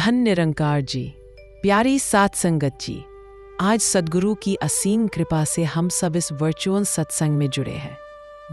धन निरंकार जी, प्यारी सात संगत जी, आज सद्गुरु की असीम कृपा से हम सब इस वर्चुअल सत्संग में जुड़े हैं।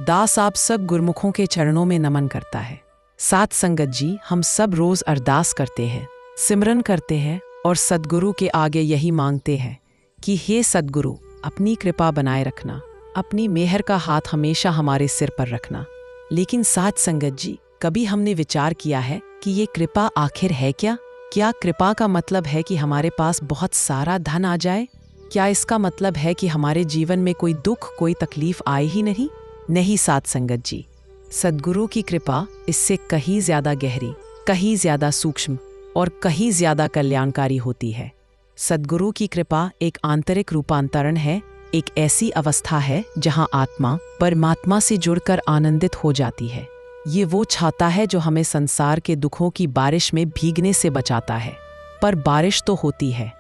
दास आप सब गुरमुखों के चरणों में नमन करता है। सात संगत जी, हम सब रोज अरदास करते हैं, सिमरन करते हैं और सद्गुरु के आगे यही मांगते हैं कि हे सद्गुरु, अपनी कृपा बनाए रखना, अपनी मेहर का हाथ हमेशा हमारे सिर पर रखना। लेकिन सात संगत जी, कभी हमने विचार किया है कि ये कृपा आखिर है क्या? क्या कृपा का मतलब है कि हमारे पास बहुत सारा धन आ जाए? क्या इसका मतलब है कि हमारे जीवन में कोई दुख, कोई तकलीफ आए ही नहीं? नहीं सात संगत जी, सद्गुरु की कृपा इससे कहीं ज्यादा गहरी, कहीं ज्यादा सूक्ष्म और कहीं ज्यादा कल्याणकारी होती है। सद्गुरु की कृपा एक आंतरिक रूपांतरण है, एक ऐसी अवस्था है जहां आत्मा परमात्मा से जुड़कर आनंदित हो जाती है। ये वो छाता है जो हमें संसार के दुखों की बारिश में भीगने से बचाता है। पर बारिश तो होती है।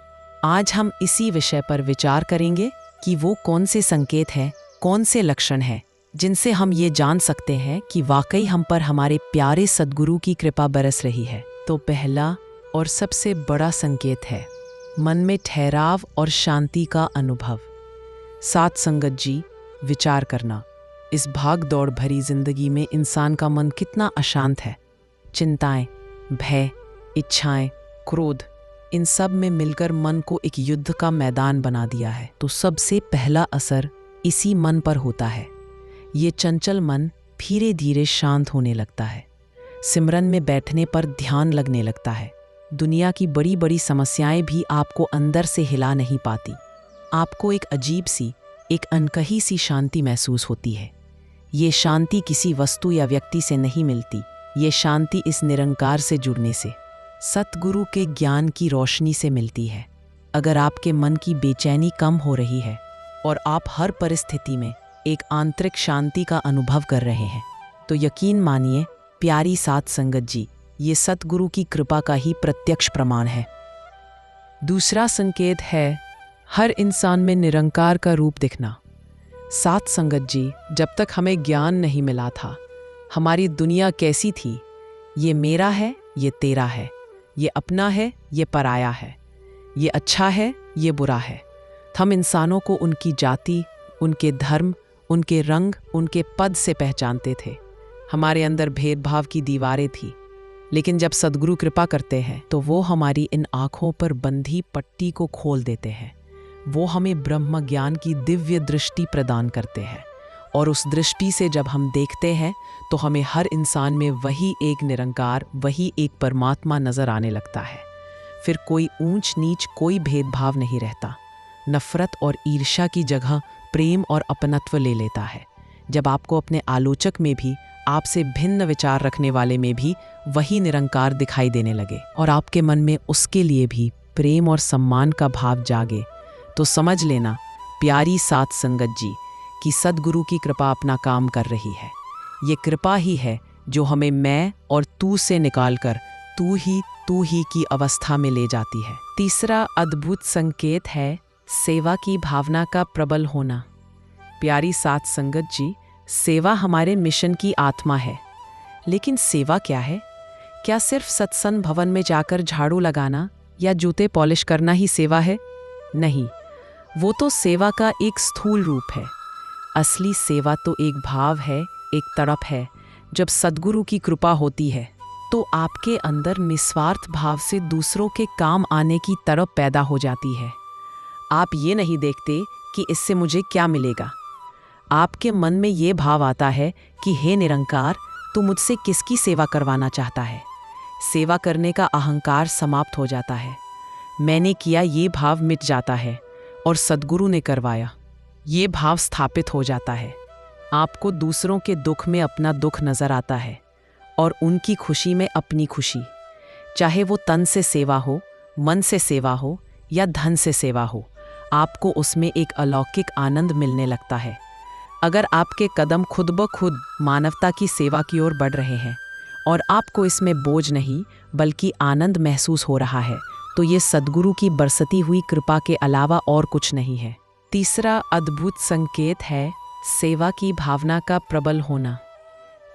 आज हम इसी विषय पर विचार करेंगे कि वो कौन से संकेत हैं, कौन से लक्षण हैं जिनसे हम ये जान सकते हैं कि वाकई हम पर हमारे प्यारे सद्गुरु की कृपा बरस रही है। तो पहला और सबसे बड़ा संकेत है मन में ठहराव और शांति का अनुभव। सात संगत जी, विचार करना, इस भाग दौड़ भरी जिंदगी में इंसान का मन कितना अशांत है। चिंताएं, भय, इच्छाएं, क्रोध, इन सब में मिलकर मन को एक युद्ध का मैदान बना दिया है। तो सबसे पहला असर इसी मन पर होता है। ये चंचल मन धीरे धीरे शांत होने लगता है। सिमरन में बैठने पर ध्यान लगने लगता है। दुनिया की बड़ी बड़ी समस्याएं भी आपको अंदर से हिला नहीं पाती। आपको एक अजीब सी, एक अनकही सी शांति महसूस होती है। ये शांति किसी वस्तु या व्यक्ति से नहीं मिलती। ये शांति इस निरंकार से जुड़ने से, सतगुरु के ज्ञान की रोशनी से मिलती है। अगर आपके मन की बेचैनी कम हो रही है और आप हर परिस्थिति में एक आंतरिक शांति का अनुभव कर रहे हैं, तो यकीन मानिए प्यारी सात संगत जी, ये सतगुरु की कृपा का ही प्रत्यक्ष प्रमाण है। दूसरा संकेत है हर इंसान में निरंकार का रूप दिखना। सात संगत जी, जब तक हमें ज्ञान नहीं मिला था, हमारी दुनिया कैसी थी? ये मेरा है, ये तेरा है, ये अपना है, ये पराया है, ये अच्छा है, ये बुरा है। हम इंसानों को उनकी जाति, उनके धर्म, उनके रंग, उनके पद से पहचानते थे। हमारे अंदर भेदभाव की दीवारें थी। लेकिन जब सद्गुरु कृपा करते हैं तो वो हमारी इन आँखों पर बंधी पट्टी को खोल देते हैं। वो हमें ब्रह्म ज्ञान की दिव्य दृष्टि प्रदान करते हैं और उस दृष्टि से जब हम देखते हैं तो हमें हर इंसान में वही एक निरंकार, वही एक परमात्मा नजर आने लगता है। फिर कोई ऊंच नीच, कोई भेदभाव नहीं रहता। नफरत और ईर्ष्या की जगह प्रेम और अपनत्व ले लेता है। जब आपको अपने आलोचक में भी, आपसे भिन्न विचार रखने वाले में भी वही निरंकार दिखाई देने लगे और आपके मन में उसके लिए भी प्रेम और सम्मान का भाव जागे, तो समझ लेना प्यारी सात संगत जी कि सद्गुरु की कृपा अपना काम कर रही है। ये कृपा ही है जो हमें मैं और तू से निकालकर तू ही की अवस्था में ले जाती है। तीसरा अद्भुत संकेत है सेवा की भावना का प्रबल होना। प्यारी सात संगत जी, सेवा हमारे मिशन की आत्मा है। लेकिन सेवा क्या है? क्या सिर्फ सत्संग भवन में जाकर झाड़ू लगाना या जूते पॉलिश करना ही सेवा है? नहीं, वो तो सेवा का एक स्थूल रूप है। असली सेवा तो एक भाव है, एक तड़प है। जब सद्गुरु की कृपा होती है तो आपके अंदर निस्वार्थ भाव से दूसरों के काम आने की तड़प पैदा हो जाती है। आप ये नहीं देखते कि इससे मुझे क्या मिलेगा। आपके मन में ये भाव आता है कि हे निरंकार, तू मुझसे किसकी सेवा करवाना चाहता है। सेवा करने का अहंकार समाप्त हो जाता है। मैंने किया ये भाव मिट जाता है और सद्गुरु ने करवाया, ये भाव स्थापित हो जाता है। आपको दूसरों के दुख में अपना दुख नजर आता है और उनकी खुशी में अपनी खुशी। चाहे वो तन से सेवा हो, मन से सेवा हो या धन से सेवा हो, आपको उसमें एक अलौकिक आनंद मिलने लगता है। अगर आपके कदम खुद ब खुद मानवता की सेवा की ओर बढ़ रहे हैं और आपको इसमें बोझ नहीं बल्कि आनंद महसूस हो रहा है, तो ये सद्गुरु की बरसती हुई कृपा के अलावा और कुछ नहीं है। तीसरा अद्भुत संकेत है सेवा की भावना का प्रबल होना।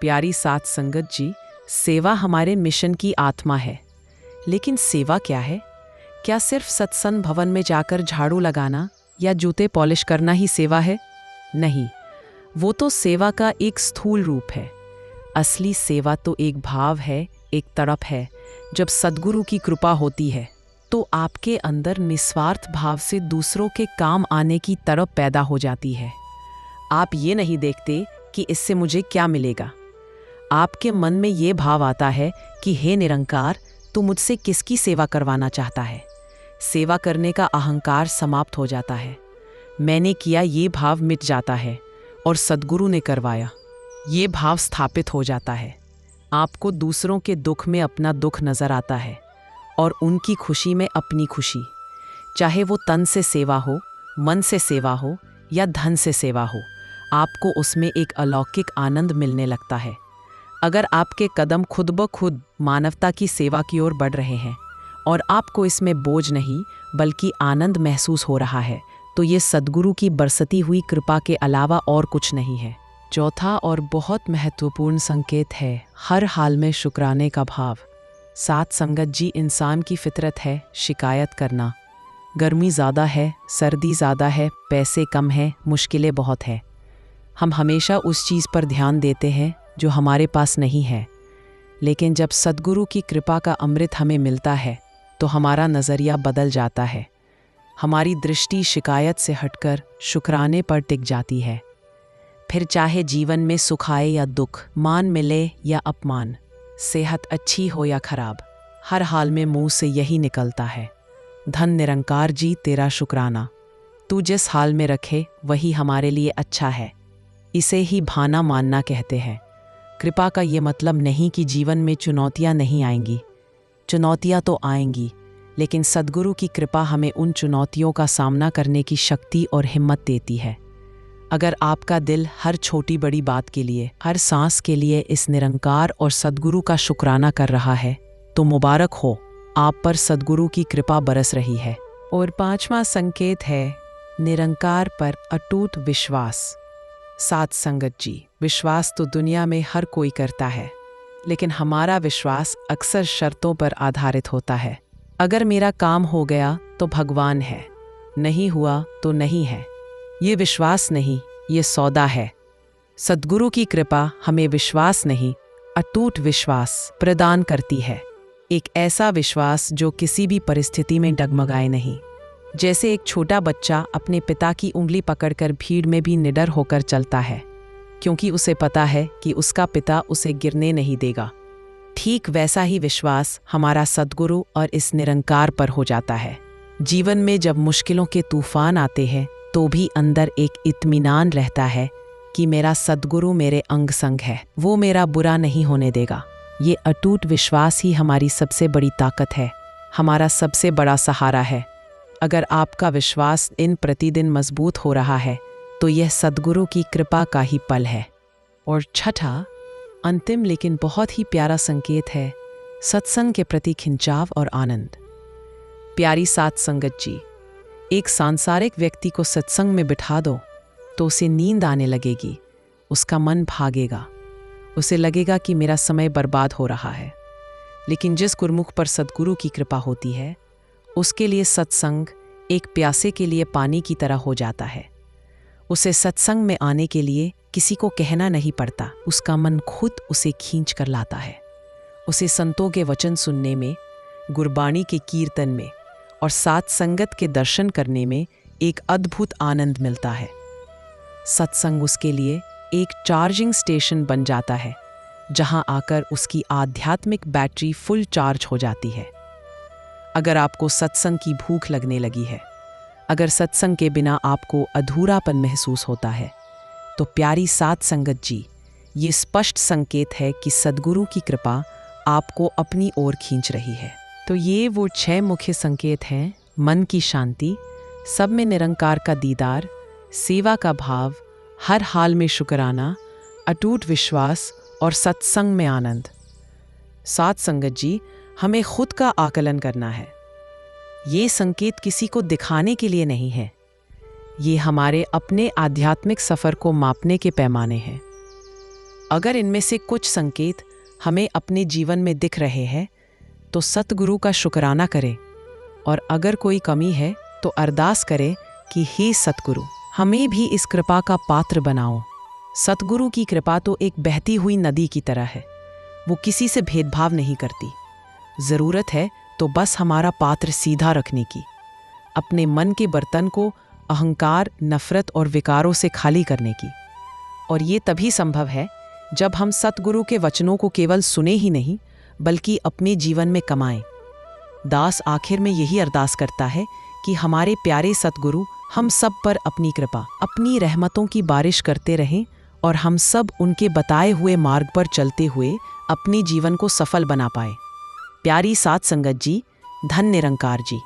प्यारी सात संगत जी, सेवा हमारे मिशन की आत्मा है। लेकिन सेवा क्या है? क्या सिर्फ सत्संग भवन में जाकर झाड़ू लगाना या जूते पॉलिश करना ही सेवा है? नहीं, वो तो सेवा का एक स्थूल रूप है। असली सेवा तो एक भाव है, एक तड़प है। जब सद्गुरु की कृपा होती है तो आपके अंदर निस्वार्थ भाव से दूसरों के काम आने की तड़प पैदा हो जाती है। आप ये नहीं देखते कि इससे मुझे क्या मिलेगा। आपके मन में ये भाव आता है कि हे निरंकार, तू मुझसे किसकी सेवा करवाना चाहता है। सेवा करने का अहंकार समाप्त हो जाता है। मैंने किया ये भाव मिट जाता है और सद्गुरु ने करवाया ये भाव स्थापित हो जाता है। आपको दूसरों के दुख में अपना दुख नजर आता है और उनकी खुशी में अपनी खुशी। चाहे वो तन से सेवा हो, मन से सेवा हो या धन से सेवा हो, आपको उसमें एक अलौकिक आनंद मिलने लगता है। अगर आपके कदम खुद ब खुद मानवता की सेवा की ओर बढ़ रहे हैं और आपको इसमें बोझ नहीं बल्कि आनंद महसूस हो रहा है, तो ये सद्गुरु की बरसती हुई कृपा के अलावा और कुछ नहीं है। चौथा और बहुत महत्वपूर्ण संकेत है हर हाल में शुक्राने का भाव। साथ संगत जी, इंसान की फितरत है शिकायत करना। गर्मी ज़्यादा है, सर्दी ज़्यादा है, पैसे कम हैं, मुश्किलें बहुत है। हम हमेशा उस चीज़ पर ध्यान देते हैं जो हमारे पास नहीं है। लेकिन जब सद्गुरु की कृपा का अमृत हमें मिलता है तो हमारा नज़रिया बदल जाता है। हमारी दृष्टि शिकायत से हटकर शुक्राने पर टिक जाती है। फिर चाहे जीवन में सुख आए या दुख, मान मिले या अपमान, सेहत अच्छी हो या खराब, हर हाल में मुंह से यही निकलता है, धन निरंकार जी तेरा शुक्राना। तू जिस हाल में रखे वही हमारे लिए अच्छा है। इसे ही भाना मानना कहते हैं। कृपा का ये मतलब नहीं कि जीवन में चुनौतियां नहीं आएंगी। चुनौतियां तो आएंगी, लेकिन सद्गुरु की कृपा हमें उन चुनौतियों का सामना करने की शक्ति और हिम्मत देती है। अगर आपका दिल हर छोटी बड़ी बात के लिए, हर सांस के लिए इस निरंकार और सद्गुरु का शुक्राना कर रहा है तो मुबारक हो, आप पर सद्गुरु की कृपा बरस रही है। और पांचवा संकेत है निरंकार पर अटूट विश्वास। साथ संगत जी, विश्वास तो दुनिया में हर कोई करता है, लेकिन हमारा विश्वास अक्सर शर्तों पर आधारित होता है। अगर मेरा काम हो गया तो भगवान है, नहीं हुआ तो नहीं है। ये विश्वास नहीं, ये सौदा है। सद्गुरु की कृपा हमें विश्वास नहीं, अटूट विश्वास प्रदान करती है। एक ऐसा विश्वास जो किसी भी परिस्थिति में डगमगाए नहीं। जैसे एक छोटा बच्चा अपने पिता की उंगली पकड़कर भीड़ में भी निडर होकर चलता है, क्योंकि उसे पता है कि उसका पिता उसे गिरने नहीं देगा। ठीक वैसा ही विश्वास हमारा सद्गुरु और इस निरंकार पर हो जाता है। जीवन में जब मुश्किलों के तूफान आते हैं तो भी अंदर एक इत्मीनान रहता है कि मेरा सद्गुरु मेरे अंग संग है, वो मेरा बुरा नहीं होने देगा। ये अटूट विश्वास ही हमारी सबसे बड़ी ताकत है, हमारा सबसे बड़ा सहारा है। अगर आपका विश्वास इन प्रतिदिन मजबूत हो रहा है तो यह सद्गुरु की कृपा का ही पल है। और छठा, अंतिम लेकिन बहुत ही प्यारा संकेत है सत्संग के प्रति खिंचाव और आनंद। प्यारी साथ संगत जी, एक सांसारिक व्यक्ति को सत्संग में बिठा दो तो उसे नींद आने लगेगी, उसका मन भागेगा, उसे लगेगा कि मेरा समय बर्बाद हो रहा है। लेकिन जिस गुरमुख पर सद्गुरु की कृपा होती है, उसके लिए सत्संग एक प्यासे के लिए पानी की तरह हो जाता है। उसे सत्संग में आने के लिए किसी को कहना नहीं पड़ता, उसका मन खुद उसे खींच कर लाता है। उसे संतों के वचन सुनने में, गुरबाणी के कीर्तन में और साथ संगत के दर्शन करने में एक अद्भुत आनंद मिलता है। सत्संग उसके लिए एक चार्जिंग स्टेशन बन जाता है, जहां आकर उसकी आध्यात्मिक बैटरी फुल चार्ज हो जाती है। अगर आपको सत्संग की भूख लगने लगी है, अगर सत्संग के बिना आपको अधूरापन महसूस होता है, तो प्यारी साथ संगत जी, ये स्पष्ट संकेत है कि सद्गुरु की कृपा आपको अपनी ओर खींच रही है। तो ये वो 6 मुख्य संकेत हैं: मन की शांति, सब में निरंकार का दीदार, सेवा का भाव, हर हाल में शुक्राना, अटूट विश्वास और सत्संग में आनंद। साथ संगत जी, हमें खुद का आकलन करना है। ये संकेत किसी को दिखाने के लिए नहीं है, ये हमारे अपने आध्यात्मिक सफ़र को मापने के पैमाने हैं। अगर इनमें से कुछ संकेत हमें अपने जीवन में दिख रहे हैं, तो सतगुरु का शुक्राना करें, और अगर कोई कमी है तो अरदास करें कि हे सतगुरु, हमें भी इस कृपा का पात्र बनाओ। सतगुरु की कृपा तो एक बहती हुई नदी की तरह है। वो किसी से भेदभाव नहीं करती। ज़रूरत है तो बस हमारा पात्र सीधा रखने की, अपने मन के बर्तन को अहंकार, नफरत और विकारों से खाली करने की। और ये तभी संभव है जब हम सतगुरु के वचनों को केवल सुने ही नहीं बल्कि अपने जीवन में कमाएं। दास आखिर में यही अरदास करता है कि हमारे प्यारे सतगुरु हम सब पर अपनी कृपा, अपनी रहमतों की बारिश करते रहें और हम सब उनके बताए हुए मार्ग पर चलते हुए अपने जीवन को सफल बना पाए। प्यारी सात संगत जी, धन निरंकार जी।